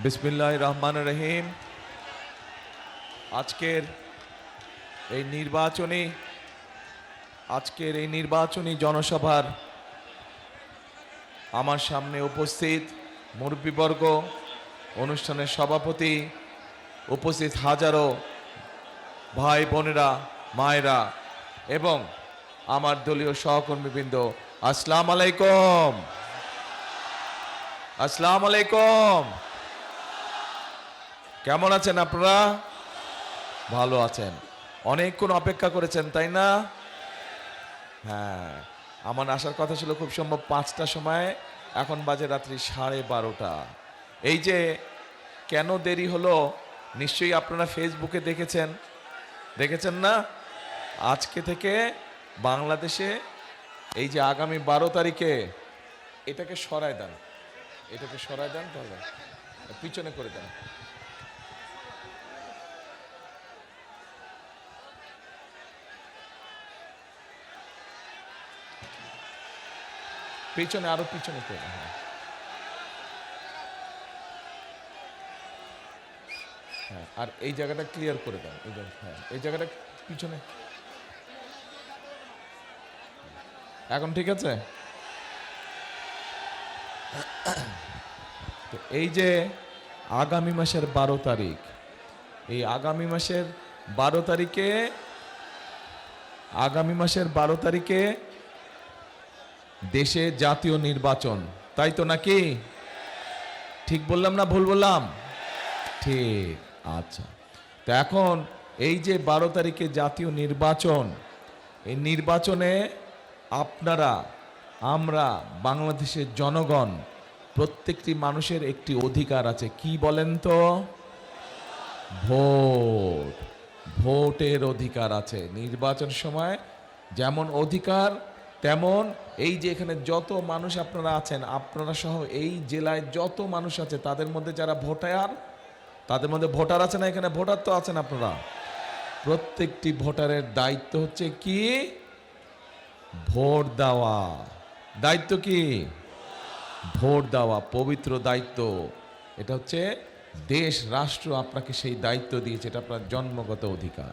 বিসমিল্লাহির রহমানির রহিম। আজকের এই নির্বাচনী জনসভার আমার সামনে উপস্থিত মুরব্বীবর্গ, অনুষ্ঠানের সভাপতি, উপস্থিত হাজারো ভাই বোনেরা, মায়েরা এবং আমার দলীয় সহকর্মীবৃন্দ, আসসালামু আলাইকুম। আসসালামু আলাইকুম। কেমন আছেন আপনারা? ভালো আছেন? অনেকক্ষণ অপেক্ষা করেছেন তাই না? হ্যাঁ, আমার আসার কথা ছিল খুব সম্ভব 5টার সময়, এখন বাজে রাত্রি 12:30। এই যে কেন দেরি হলো নিশ্চয়ই আপনারা ফেসবুকে দেখেছেন না? আজকে থেকে বাংলাদেশে এই যে আগামী 12 তারিখে এটাকে সরায় দেন তাহলে পিছনে করে দেন। পিছনে, আরো পিছনে করে দেন। হ্যাঁ, আর এই জায়গাটা ক্লিয়ার করে দেন। হ্যাঁ, এই জায়গাটা পিছনে। এখন ঠিক আছে? তো এই যে আগামী মাসের 12 তারিখ, এই আগামী মাসের 12 তারিখে দেশে জাতীয় নির্বাচন, তাই তো নাকি? ঠিক বললাম না ভুল বললাম? ঠিক। আচ্ছা, তো এখন এই যে 12 তারিখে জাতীয় নির্বাচন, এই নির্বাচনে আমরা বাংলাদেশের জনগণ, প্রত্যেকটি মানুষের একটি অধিকার আছে। কি বলেন তো? ভোটের অধিকার আছে। নির্বাচন সময় যেমন অধিকার, তেমন এই যে এখানে যত মানুষ আপনারা আছেন, আপনারা সহ এই জেলায় যত মানুষ আছে, তাদের মধ্যে যারা তাদের মধ্যে ভোটার আছে না? এখানে ভোটার তো আছেন আপনারা। প্রত্যেকটি ভোটারের দায়িত্ব হচ্ছে কি? ভোট দেওয়া। দায়িত্ব কি? ভোট দেওয়া, পবিত্র দায়িত্ব। এটা হচ্ছে দেশ, রাষ্ট্র আপনাকে সেই দায়িত্ব দিয়েছে, এটা আপনার জন্মগত অধিকার।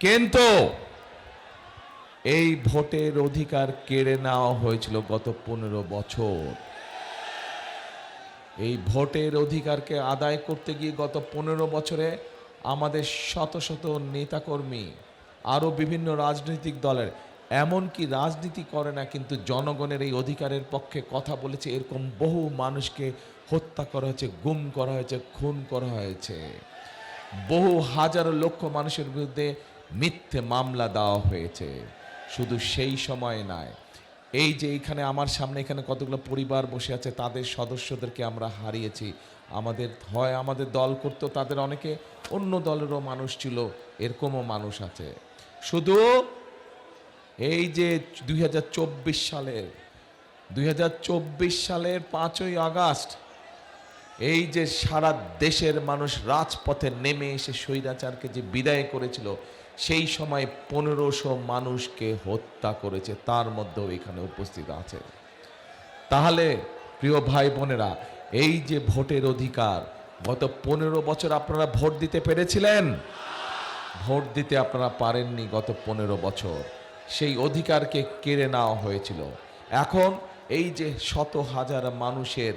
কিন্তু এই ভোটের অধিকার কেড়ে নেওয়া হয়েছিল গত 15 বছর। এই ভোটের অধিকারকে আদায় করতে গিয়ে গত 15 বছরে আমাদের শত শত নেতাকর্মী, আরও বিভিন্ন রাজনৈতিক দলের, এমনকি রাজনীতি করে না কিন্তু জনগণের এই অধিকারের পক্ষে কথা বলেছে, এরকম বহু মানুষকে হত্যা করা হয়েছে, গুম করা হয়েছে, খুন করা হয়েছে। বহু হাজার লক্ষ মানুষের বিরুদ্ধে মিথ্যে মামলা দেওয়া হয়েছে। শুধু সেই সময় নয়, এই যে এখানে আমার সামনে এখানে কতগুলো পরিবার বসে আছে, তাদের সদস্যদেরকে আমরা হারিয়েছি। আমাদের দল করতো, তাদের অনেকে অন্য দলেরও মানুষ ছিল, এরকমও মানুষ আছে। শুধু এই যে 2024 সালের 5ই আগস্ট, এই যে সারা দেশের মানুষ রাজপথে নেমে এসে স্বৈরাচারকে যে বিদায় করেছিল, সেই সময় 1500 মানুষকে হত্যা করেছে, তার মধ্যেও এখানে উপস্থিত আছে। তাহলে প্রিয় ভাই বোনেরা, এই যে ভোটের অধিকার, গত 15 বছর আপনারা ভোট দিতে পেরেছিলেন? ভোট দিতে আপনারা পারেননি গত 15 বছর। সেই অধিকারকে কেড়ে নেওয়া হয়েছিল। এখন এই যে শত হাজার মানুষের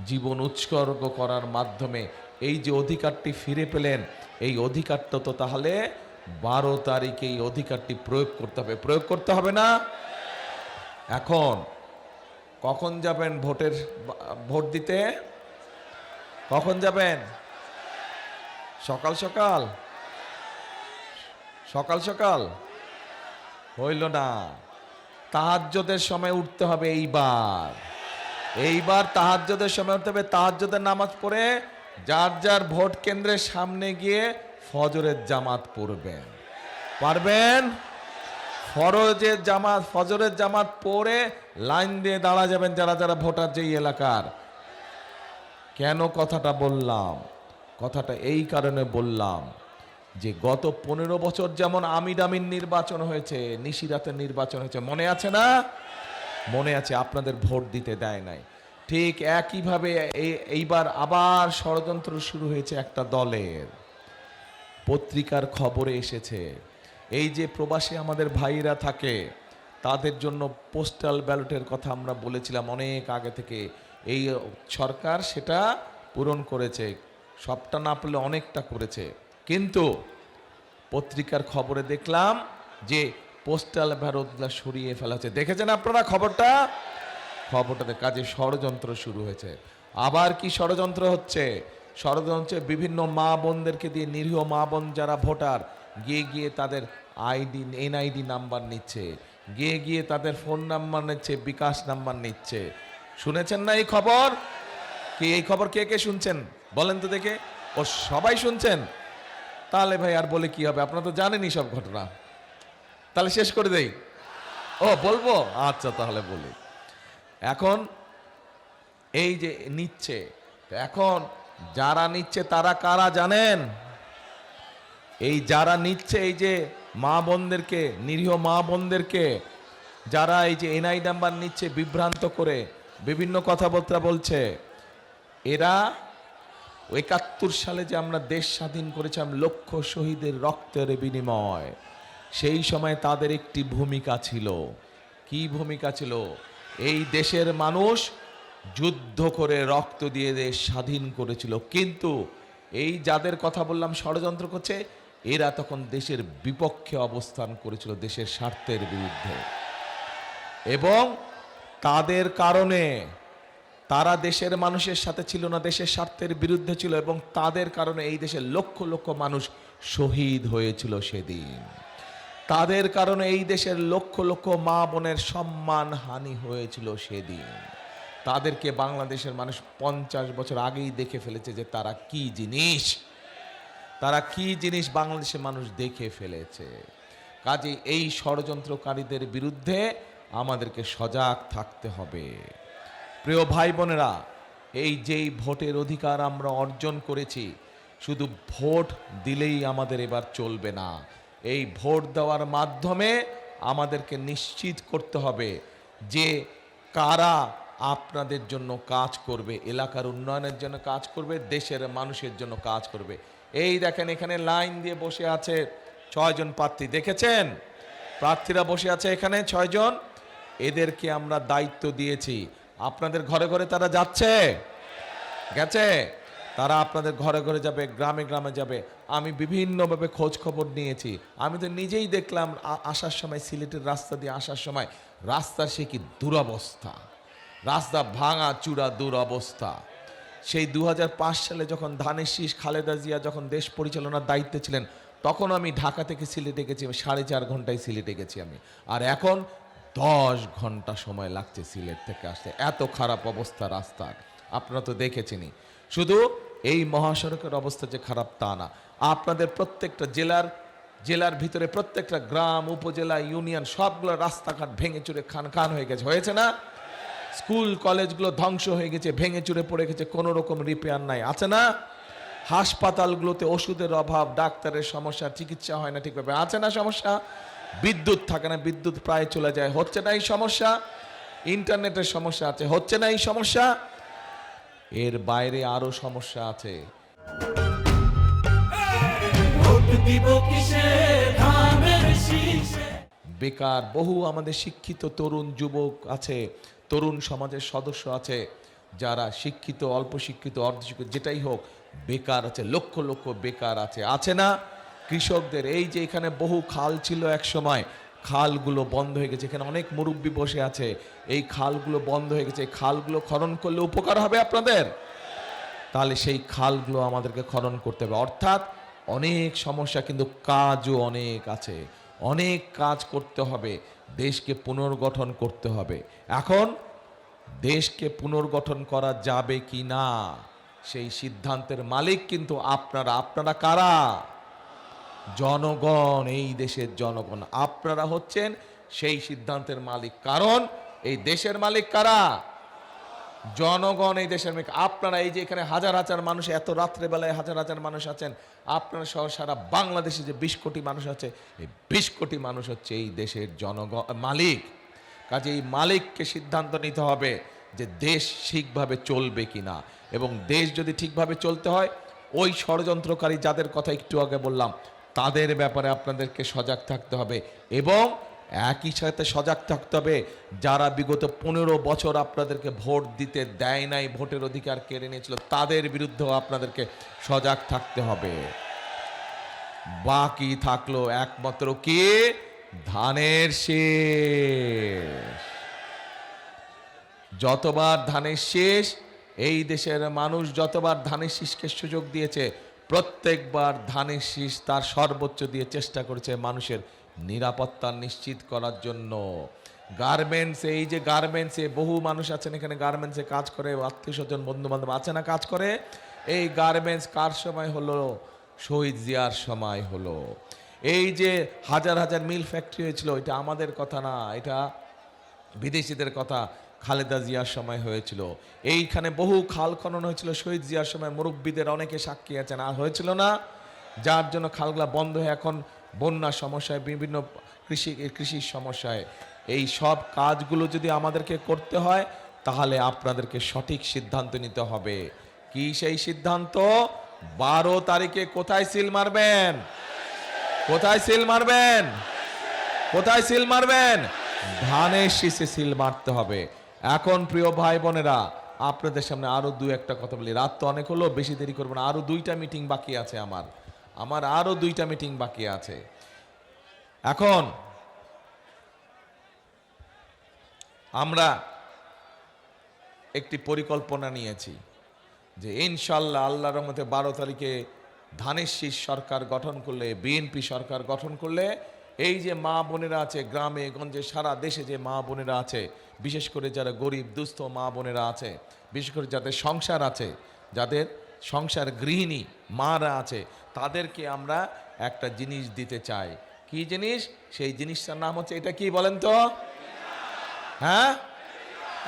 জীবন উৎসর্গ করার মাধ্যমে এই যে অধিকারটি ফিরে পেলেন, এই অধিকারটা তো তাহলে 12 তারিখে এই অধিকারটি প্রয়োগ করতে হবে না? এখন কখন যাবেন ভোট দিতে? কখন যাবেন? সকাল সকাল হইল না, তাহাজ্জুদের সময় উঠতে হবে। এইবার তাহাজ্জুদের সময় উঠতে হবে। তাহাজ্জুদের নামাজ পড়ে যার যার ভোট কেন্দ্রের সামনে গিয়ে ফজরের জামাত পড়বেন। পারবেন? ফজরের জামাত পড়ে লাইন দিয়ে দাঁড়া যাবেন যারা যারা ভোটার যেই এলাকার। কেন কথাটা বললাম? কথাটা এই কারণে বললাম যে গত 15 বছর যেমন আমিন নির্বাচন হয়েছে, নিশিরাতের নির্বাচন হয়েছে, মনে আছে না? মনে আছে, আপনাদের ভোট দিতে দেয় নাই। ঠিক একইভাবে এইবার আবার ষড়যন্ত্র শুরু হয়েছে একটা দলের। পত্রিকার খবরে এসেছে এই যে প্রবাসী আমাদের ভাইরা থাকে তাদের জন্য পোস্টাল ব্যালটের কথা আমরা বলেছিলাম অনেক আগে থেকে। এই সরকার সেটা পূরণ করেছে, সবটা না পারলে অনেকটা করেছে। কিন্তু পত্রিকার খবরে দেখলাম যে পোস্টাল ব্যালটগুলো সরিয়ে ফেলা হচ্ছে। দেখেছেন আপনারা খবরটাতে কাজে ষড়যন্ত্র শুরু হয়েছে। আবার কি ষড়যন্ত্র হচ্ছে? ষড়যন্ত্র বিভিন্ন মা বোনদেরকে দিয়ে, নিরীহ মা বোন যারা ভোটার, গিয়ে গিয়ে তাদের এনআইডি নাম্বার নিচ্ছে, গিয়ে তাদের ফোন নাম্বার নিচ্ছে, বিকাশ নাম্বার নিচ্ছে। শুনেছেন না এই খবর? এই খবর কে কে শুনছেন বলেন তো দেখে? ও সবাই শুনছেন? তাহলে ভাই আর বলে কি হবে, আপনারা তো জানেনই সব ঘটনা। তাহলে শেষ করে দেই? ও বলবো, আচ্ছা তাহলে বলি। এখন এই যে নিচ্ছে, এখন যারা নিচ্ছে তারা কারা জানেন? এই যারা নিচ্ছে, এই যে মা বোনদেরকে, নিরীহ মা বোনদেরকে যারা এই যে এনআই নাম্বার নিচ্ছে বিভ্রান্ত করে, বিভিন্ন কথাবার্তা বলছে, এরা ৭১ সালে যে আমরা দেশ স্বাধীন করেছিলাম লক্ষ শহীদের রক্তের বিনিময়, সেই সময় তাদের একটি ভূমিকা ছিল। কি ভূমিকা ছিল? এই দেশের মানুষ যুদ্ধ করে রক্ত দিয়ে দেশ স্বাধীন করেছিল। কিন্তু এই যাদের কথা বললাম ষড়যন্ত্র করছে, এরা তখন দেশের বিপক্ষে অবস্থান করেছিল, দেশের স্বার্থের বিরুদ্ধে। এবং তাদের কারণে তারা দেশের মানুষের সাথে ছিল না, দেশের স্বার্থের বিরুদ্ধে ছিল, এবং তাদের কারণে এই দেশের লক্ষ লক্ষ মানুষ শহীদ হয়েছিল সেদিন। তাদের কারণে এই দেশের লক্ষ লক্ষ মা বোনের সম্মান হানি হয়েছিল সেদিন। তাদেরকে বাংলাদেশের মানুষ 50 বছর আগেই দেখে ফেলেছে যে তারা কি জিনিস, তারা কি জিনিস বাংলাদেশের মানুষ দেখে ফেলেছে। কাজে এই ষড়যন্ত্রকারীদের বিরুদ্ধে আমাদেরকে সজাগ থাকতে হবে। প্রিয় ভাই বোনেরা, এই যেই ভোটের অধিকার আমরা অর্জন করেছি, শুধু ভোট দিলেই আমাদের এবার চলবে না। এই ভোট দেওয়ার মাধ্যমে আমাদেরকে নিশ্চিত করতে হবে যে কারা আপনাদের জন্য কাজ করবে, এলাকার উন্নয়নের জন্য কাজ করবে, দেশের মানুষের জন্য কাজ করবে। এই দেখেন এখানে লাইন দিয়ে বসে আছে 6 জন প্রার্থী, দেখেছেন? প্রার্থীরা বসে আছে এখানে 6 জন। এদেরকে আমরা দায়িত্ব দিয়েছি, আপনাদের ঘরে ঘরে তারা গেছে, তারা আপনাদের ঘরে ঘরে যাবে, গ্রামে গ্রামে যাবে। আমি বিভিন্নভাবে খোঁজ খবর নিয়েছি। আমি তো নিজেই দেখলাম আসার সময়, সিলেটের রাস্তা দিয়ে আসার সময় রাস্তার সে কি দুরবস্থা, রাস্তা ভাঙা চূড়া দুরবস্থা। সেই 2005 সালে যখন ধানের শীষ খালেদা জিয়া যখন দেশ পরিচালনার দায়িত্বে ছিলেন, তখন আমি ঢাকা থেকে সিলেটে গেছি, 4.5 ঘন্টায় সিলেটে গেছি আমি। আর এখন 10 ঘন্টা সময় লাগছে সিলেট থেকে আসতে, এত খারাপ অবস্থা রাস্তার। আপনারা তো দেখেছেনই। শুধু এই মহাসড়কের অবস্থা যে খারাপ তা না, আপনাদের প্রত্যেকটা জেলার ভিতরে প্রত্যেকটা গ্রাম, উপজেলা, ইউনিয়ন সবগুলো রাস্তাঘাট ভেঙে চুরে খান হয়ে গেছে, হয়েছে না? স্কুল কলেজগুলো ধ্বংস হয়ে গেছে, ভেঙে চুরে পড়ে গেছে, কোনো রকম রিপেয়ার নাই, আছে না? হাসপাতালগুলোতে ওষুধের অভাব, ডাক্তারের সমস্যা, চিকিৎসা হয় না ঠিকভাবে, আছে না সমস্যা? বিদ্যুৎ থাকে না, বিদ্যুৎ প্রায় চলে যায়, হচ্ছে না এই সমস্যা? ইন্টারনেটের সমস্যা আছে, হচ্ছে না এই সমস্যা? এর বাইরে আরো সমস্যা আছে। বেকার বহু আমাদের শিক্ষিত তরুণ যুবক আছে, তরুণ সমাজের সদস্য আছে, যারা শিক্ষিত, অল্প শিক্ষিত, অর্ধশিক্ষিত, যেটাই হোক, বেকার আছে, লক্ষ লক্ষ বেকার আছে না? কৃষকদের এই যে এখানে বহু খাল ছিল এক সময়, খালগুলো বন্ধ হয়ে গেছে, এখানে অনেক মুরব্বী বসে আছে, এই খালগুলো বন্ধ হয়ে গেছে। এই খালগুলো খনন করলে উপকার হবে আপনাদের, তাহলে সেই খালগুলো আমাদেরকে খনন করতে হবে। অর্থাৎ অনেক সমস্যা, কিন্তু কাজও অনেক আছে, অনেক কাজ করতে হবে, দেশকে পুনর্গঠন করতে হবে। এখন দেশকে পুনর্গঠন করা যাবে কি না, সেই সিদ্ধান্তের মালিক কিন্তু আপনারা কারা? জনগণ, এই দেশের জনগণ। আপনারা হচ্ছেন সেই সিদ্ধান্তের মালিক, কারণ এই দেশের মালিক কারা? জনগণ, এই দেশের মালিক আপনারা। এই যে এখানে হাজার হাজার মানুষ, এত রাত্রেবেলায় হাজার হাজার মানুষ আছেন, আপনারা সহ সারা বাংলাদেশে যে 20 কোটি মানুষ আছে, এই 20 কোটি মানুষ হচ্ছে এই দেশের জনগণ মালিক। কাজে এই মালিককে সিদ্ধান্ত নিতে হবে যে দেশ ঠিকভাবে চলবে কিনা, এবং দেশ যদি ঠিকভাবে চলতে হয় ওই ষড়যন্ত্রকারী যাদের কথা একটু আগে বললাম তাদের ব্যাপারে আপনাদেরকে সজাগ থাকতে হবে, এবং একই সাথে সজাগ থাকতে হবে যারা বিগত 15 বছর আপনাদেরকে ভোট দিতে দেয় নাই, ভোটের অধিকার কেড়ে নিয়েছিল, তাদের বিরুদ্ধেও আপনাদেরকে সজাগ থাকতে হবে। বাকি থাকলো একমাত্র কি ধানের শীষ। যতবার ধানের শীষ, এই দেশের মানুষ যতবার ধানের শীষকে সুযোগ দিয়েছে প্রত্যেকবার ধানের শীষ তার সর্বোচ্চ দিয়ে চেষ্টা করেছে মানুষের নিরাপত্তা নিশ্চিত করার জন্য। গার্মেন্টস, এই যে গার্মেন্টসে বহু মানুষ আছেন এখানে গার্মেন্টসে কাজ করে, আত্মীয় স্বজন বন্ধু বান্ধব আছে না কাজ করে, এই গার্মেন্টস কার সময় হলো? শহীদ জিয়ার সময় হলো। এই যে হাজার হাজার মিল ফ্যাক্টরি হয়েছিল, এটা আমাদের কথা না, এটা বিদেশিদের কথা। খালেদা জিয়ার সময় হয়েছিল। এইখানে বহু খাল খনন হয়েছিল শহীদ জিয়ার সময়, মুরব্বীদের অনেকে সাক্ষী আছেন, আর হয়েছিল না? যার জন্য খালগুলা বন্ধ হয়ে এখন বন্যার সমস্যায়, বিভিন্ন কৃষির সমস্যায়। এই সব কাজগুলো যদি আমাদেরকে করতে হয় তাহলে আপনাদেরকে সঠিক সিদ্ধান্ত নিতে হবে। কি সেই সিদ্ধান্ত? 12 তারিখে কোথায় সিল মারবেন? কোথায় সিল মারবেন? কোথায় সিল মারবেন? ধানের শীষে সিল মারতে হবে। এখন প্রিয় ভাই বোনেরা, আপনাদের সামনে আরো দু একটা কথা বলি। রাত তো অনেক হলো, বেশি দেরি করবো না। আরো 2টা মিটিং বাকি আছে আমার আরো 2টা মিটিং বাকি আছে। এখন আমরা একটি পরিকল্পনা নিয়েছি যে ইনশাল্লাহ আল্লাহর রহমতে 12 তারিখে ধানের শীষ সরকার গঠন করলে, বিএনপি সরকার গঠন করলে, এই যে মা বোনেরা আছে গ্রামে গঞ্জে সারা দেশে, যে মা বোনেরা আছে, বিশেষ করে যারা গরিব দুস্থ মা বোনেরা আছে, বিশেষ করে যাদের সংসার আছে, যাদের সংসার গৃহিণী মারা আছে, তাদেরকে আমরা একটা জিনিস দিতে চাই। কি জিনিস? সেই জিনিসটার নাম হচ্ছে, এটা কি বলেন তো? হ্যাঁ,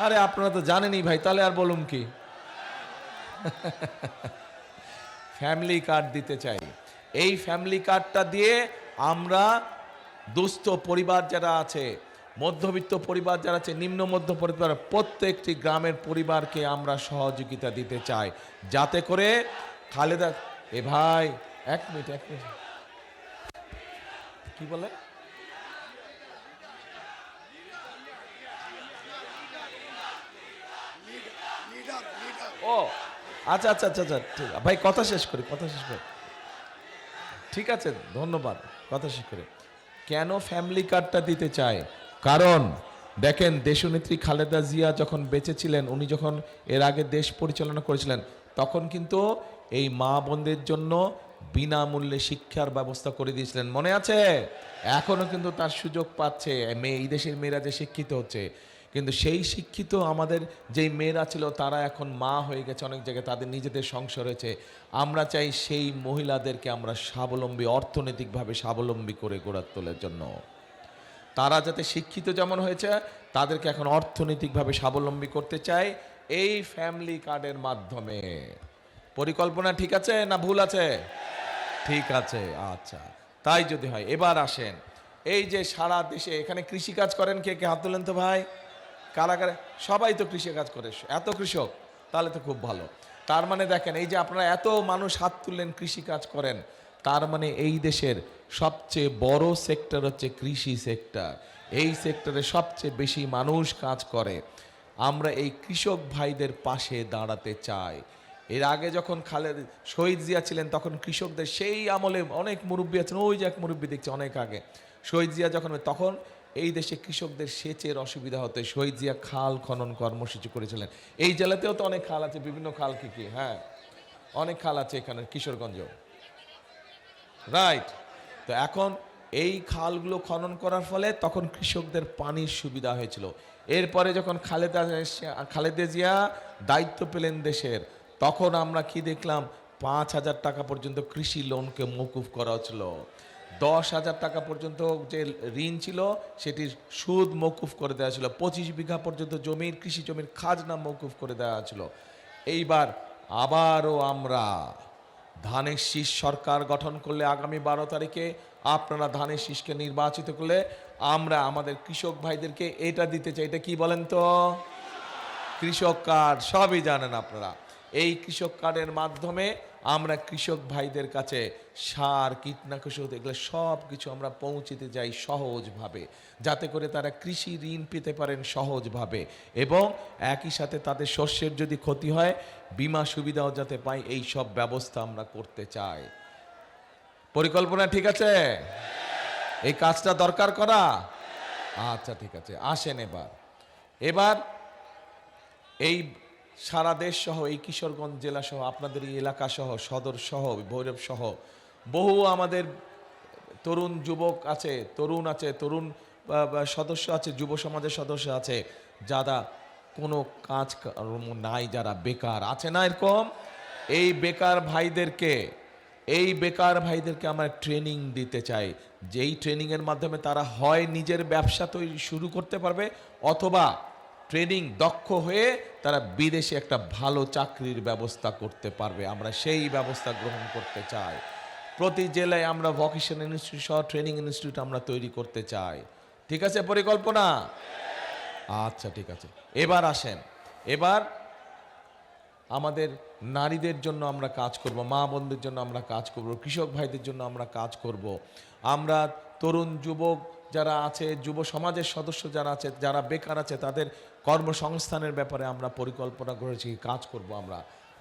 আরে আপনারা তো জানেনই ভাই, তাহলে আর বলুন কি? ফ্যামিলি কার্ড দিতে চাই। এই ফ্যামিলি কার্ডটা দিয়ে আমরা দুস্থ পরিবার যারা আছে, মধ্যবিত্ত পরিবার যারা আছে, নিম্ন মধ্য পরিবার, প্রত্যেকটি গ্রামের পরিবারকে আমরা সহযোগিতা দিতে চাই, যাতে করে খালেদা, এ ভাই এক মিনিট কি বলে? ও আচ্ছা আচ্ছা আচ্ছা আচ্ছা, ঠিক ভাই, কথা শেষ করি। ঠিক আছে, ধন্যবাদ। কথা শেষ করে, কেন ফ্যামিলি কার্ডটা দিতে চায়? কারণ দেখেন, দেশনেত্রী খালেদা জিয়া যখন বেঁচে ছিলেন, উনি যখন এর আগে দেশ পরিচালনা করেছিলেন, তখন কিন্তু এই মা বোনদের জন্য বিনামূল্যে শিক্ষার ব্যবস্থা করে দিয়েছিলেন, মনে আছে? এখনো কিন্তু তার সুযোগ পাচ্ছে এই দেশের মেয়েরা যে শিক্ষিত হচ্ছে। কিন্তু সেই শিক্ষিত আমাদের যেই মেয়েরা ছিল, তারা এখন মা হয়ে গেছে অনেক জায়গায়, তাদের নিজেদের সংসার হয়েছে। আমরা চাই সেই মহিলাদেরকে আমরা স্বাবলম্বী, অর্থনৈতিকভাবে স্বাবলম্বী করে গড়ে তোলার জন্য। তারা যাতে শিক্ষিত যেমন হয়েছে, তাদেরকে এখন অর্থনৈতিকভাবে স্বাবলম্বী করতে চাই এই ফ্যামিলি কার্ডের মাধ্যমে। পরিকল্পনা ঠিক আছে না ভুল আছে? ঠিক আছে, আচ্ছা। তাই যদি হয়, এবার আসেন, এই যে সারা দেশে এখানে কৃষিকাজ করেন কে কে? হাত তোলেন তো ভাই। কারা কারা? সবাই তো কৃষিকাজ করে, এত কৃষক, তাহলে তো খুব ভালো। তার মানে দেখেন, এই যে আপনারা এত মানুষ হাত তুললেন কৃষিকাজ করেন, তার মানে এই দেশের সবচেয়ে বড় সেক্টর হচ্ছে কৃষি সেক্টর। এই সেক্টরে সবচেয়ে বেশি মানুষ কাজ করে। আমরা এই কৃষক ভাইদের পাশে দাঁড়াতে চাই। এর আগে যখন শহীদ জিয়া ছিলেন, তখন কৃষকদের, সেই আমলে অনেক মুরব্বী আছেন, ওই যে এক মুরব্বী দেখছে অনেক আগে, শহীদ জিয়া যখন, তখন এই দেশে কৃষকদের সেচের অসুবিধা হতো। শহীদ জিয়া খাল খনন কর্মসূচি করেছিলেন। এই জেলাতেও তো অনেক খাল আছে, বিভিন্ন খাল কি কি, হ্যাঁ অনেক খাল আছে এখানে কিশোরগঞ্জ, রাইট? তো এখন এই খালগুলো খনন করার ফলে তখন কৃষকদের পানির সুবিধা হয়েছিল। এরপরে যখন খালেদা জিয়া দায়িত্ব পেলেন দেশের, তখন আমরা কি দেখলাম? 5,000 টাকা পর্যন্ত কৃষি লোনকে মওকুফ করা হচ্ছিল। 10,000 টাকা পর্যন্ত যে ঋণ ছিল সেটির সুদ মওকুফ করে দেওয়া ছিল। 25 বিঘা পর্যন্ত জমির, কৃষি জমির খাজনা মওকুফ করে দেওয়া ছিল। এইবার আবারও আমরা ধানের শীষ সরকার গঠন করলে, আগামী 12 তারিখে আপনারা ধানের শীষকে নির্বাচিত করলে, আমরা আমাদের কৃষক ভাইদেরকে এটা দিতে চাই। এটা কি বলেন তো? কৃষক কার্ড সবই জানেন আপনারা। এই কৃষক কার্ডের মাধ্যমে আমরা কৃষক ভাইদের কাছে সার, কীটনাশক এগুলো সব কিছু আমরা পৌঁছতে যাই সহজভাবে, যাতে করে তারা কৃষি ঋণ পেতে পারেন সহজভাবে, এবং একই সাথে তাদের শস্যের যদি ক্ষতি হয় বীমা সুবিধাও যাতে পায়, এই সব ব্যবস্থা আমরা করতে চাই। পরিকল্পনা ঠিক আছে? এই কাজটা দরকার করা। আচ্ছা ঠিক আছে, আসেন এবার এই সারা দেশ সহ এই কিশোরগঞ্জ জেলা সহ আপনাদের এই এলাকা সহ সদর সহ ভৈরব সহ বহু আমাদের তরুণ যুবক আছে, তরুণ সদস্য আছে, যুব সমাজের সদস্য আছে, যারা কোনো কাজ কর্ম নাই, যারা বেকার আছে না এরকম, এই বেকার ভাইদেরকে আমরা ট্রেনিং দিতে চাই, যেই ট্রেনিংয়ের মাধ্যমে তারা হয় নিজের ব্যবসা তৈরি শুরু করতে পারবে, অথবা ট্রেনিং দক্ষ হয়ে তারা বিদেশে একটা ভালো চাকরির ব্যবস্থা করতে পারবে। আমরা সেই ব্যবস্থা গ্রহণ করতে চাই। প্রতি জেলায় আমরা ভোকেশনাল ইনস্টিটিউট সহ ট্রেনিং ইনস্টিটিউট আমরা তৈরি করতে চাই। ঠিক আছে পরিকল্পনা? আচ্ছা ঠিক আছে। এবার আসেন, এবার আমাদের নারীদের জন্য আমরা কাজ করব, মা বোনদের জন্য আমরা কাজ করব, কৃষক ভাইদের জন্য আমরা কাজ করব। আমরা তরুণ যুবক যারা আছে, যুব সমাজের সদস্য যারা আছে, যারা বেকার আছে, তাদের কর্মসংস্থানের ব্যাপারে আমরা পরিকল্পনা করেছি, কাজ করব।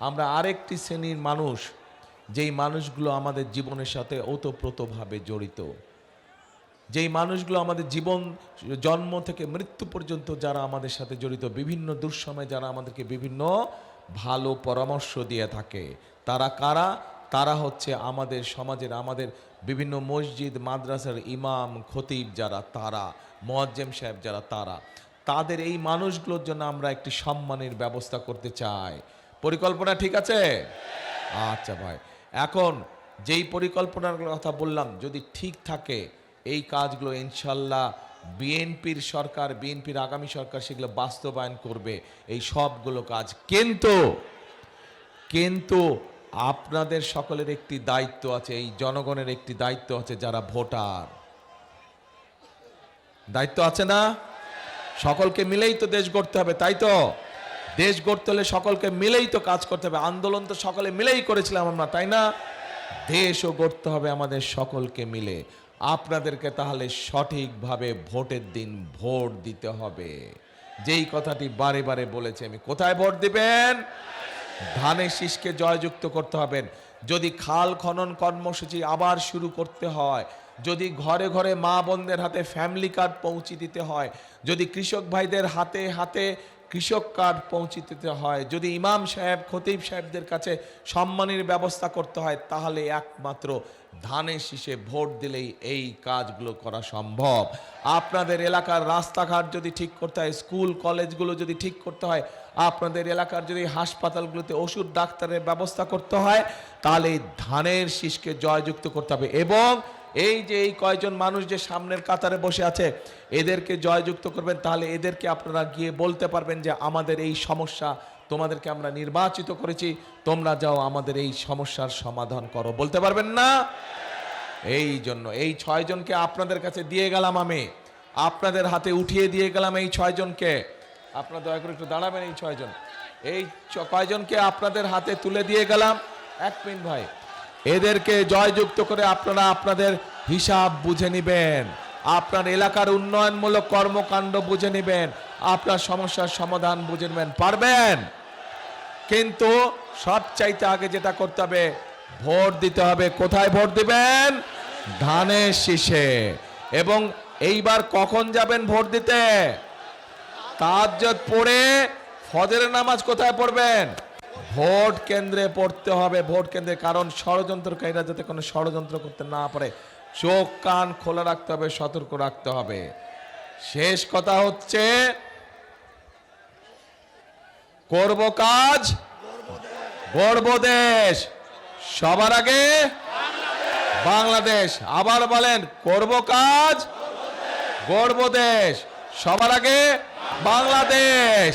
আমরা আরেকটি শ্রেণীর মানুষ, যেই মানুষগুলো আমাদের জীবনের সাথে ওতপ্রোতভাবে জড়িত, যেই মানুষগুলো আমাদের জীবন জন্ম থেকে মৃত্যু পর্যন্ত যারা আমাদের সাথে জড়িত, বিভিন্ন দুঃসময়ে যারা আমাদেরকে বিভিন্ন ভালো পরামর্শ দিয়ে থাকে, তারা কারা? তারা হচ্ছে আমাদের সমাজের, আমাদের বিভিন্ন মসজিদ মাদ্রাসার ইমাম খতিব যারা, তারা মুয়াজ্জেম সাহেব যারা, তাদের এই মানুষগুলোর জন্য আমরা একটি সম্মানের ব্যবস্থা করতে চাই। পরিকল্পনা ঠিক আছে? আচ্ছা ভাই, এখন যেই পরিকল্পনার কথা বললাম যদি ঠিক থাকে, এই কাজগুলো ইনশাল্লাহ বিএনপির আগামী সরকার সেগুলো বাস্তবায়ন করবে, এই সবগুলো কাজ। কিন্তু আপনাদের সকলের একটি দায়িত্ব আছে, এই জনগণের একটি দায়িত্ব আছে, যারা ভোটার, দায়িত্ব আছে না? সকলকে মিলেই তো দেশ গড়তে হবে, তাই তো? দেশ গড়তে হলে সকলকে মিলেই তো কাজ করতে হবে। আন্দোলন তো সকলে মিলেই করেছিলাম আমরা, তাই না? দেশও গড়তে হবে আমাদের সকলকে মিলে। আপনাদেরকে তাহলে সঠিকভাবে ভোটের দিন ভোট দিতে হবে। যেই কথাটি বারে বারে বলেছি আমি, কোথায় ভোট দিবেন? ধানের শীষকে জয়যুক্ত করতে হবেন। যদি খাল খনন কর্মসূচি আবার শুরু করতে হয়, যদি ঘরে ঘরে মা বোনদের হাতে ফ্যামিলি কার্ড পৌঁছে দিতে হয়, যদি কৃষক ভাইদের হাতে হাতে কৃষক কার্ড পৌঁছে দিতে হয়, যদি ইমাম সাহেব খতিব সাহেবদের কাছে সম্মানের ব্যবস্থা করতে হয়, তাহলে একমাত্র ধানের শীষে ভোট দিলেই এই কাজগুলো করা সম্ভব। আপনাদের এলাকার রাস্তাঘাট যদি ঠিক করতে হয়, স্কুল কলেজগুলো যদি ঠিক করতে হয়, আপনাদের এলাকার যদি হাসপাতালগুলোতে ওষুধ ডাক্তারের ব্যবস্থা করতে হয়, তাহলে ধানের শীষকে জয়যুক্ত করতে হবে। এবং এই যে এই কয়জন মানুষ যে সামনের কাতারে বসে আছে, এদেরকে জয়যুক্ত করবেন, তাহলে এদেরকে আপনারা গিয়ে বলতে পারবেন যে আমাদের এই সমস্যা, তোমাদেরকে আমরা নির্বাচিত করেছি, তোমরা যাও আমাদের এই সমস্যার সমাধান করো, বলতে পারবেন না? এই জন্য এই 6 জনকে আপনাদের কাছে দিয়ে গেলাম, আমি আপনাদের হাতে উঠিয়ে দিয়ে গেলাম এই 6 জনকে। আপনারা দয়া করে একটু দাঁড়াবেন। এই 6 জন, এই কয়জনকে আপনাদের হাতে তুলে দিয়ে গেলাম। এক মিনিট ভাই, এদেরকে জয়যুক্ত করে আপনারা আপনাদের হিসাব বুঝে নেবেন, আপনার এলাকার উন্নয়নমূলক কর্মকাণ্ড বুঝে নেবেন, আপনার সমস্যার সমাধান বুঝে নেবেন। পারবেন? কিন্তু সবচাইতে আগে যেটা করতে হবে, ভোট দিতে হবে। কোথায় ভোট দিবেন? ধানের শীষে। এবং এইবার কখন যাবেন ভোট দিতে? তাহাজ্জুদ পড়ে ফজরের নামাজ কোথায় পড়বেন? ভোট কেন্দ্রে পড়তে হবে, ভোট কেন্দ্রে। কারণ ষড়যন্ত্রকারীরা যাতে কোনো ষড়যন্ত্র করতে না পারে, চোখ কান খোলা রাখতে হবে, সতর্ক রাখতে হবে। শেষ কথা হচ্ছে, করব কাজ, গড়ব দেশ, সবার আগে বাংলাদেশ। আবার বলেন, করব কাজ, গড়ব দেশ, সবার আগে বাংলাদেশ।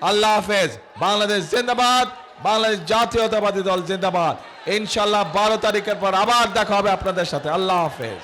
আল্লাহ হাফেজ। বাংলাদেশ জিন্দাবাদ, বাংলাদেশ জাতীয়তাবাদী দল জিন্দাবাদ। ইনশাল্লাহ 12 তারিখের পর আবার দেখা হবে আপনাদের সাথে। আল্লাহ হাফেজ।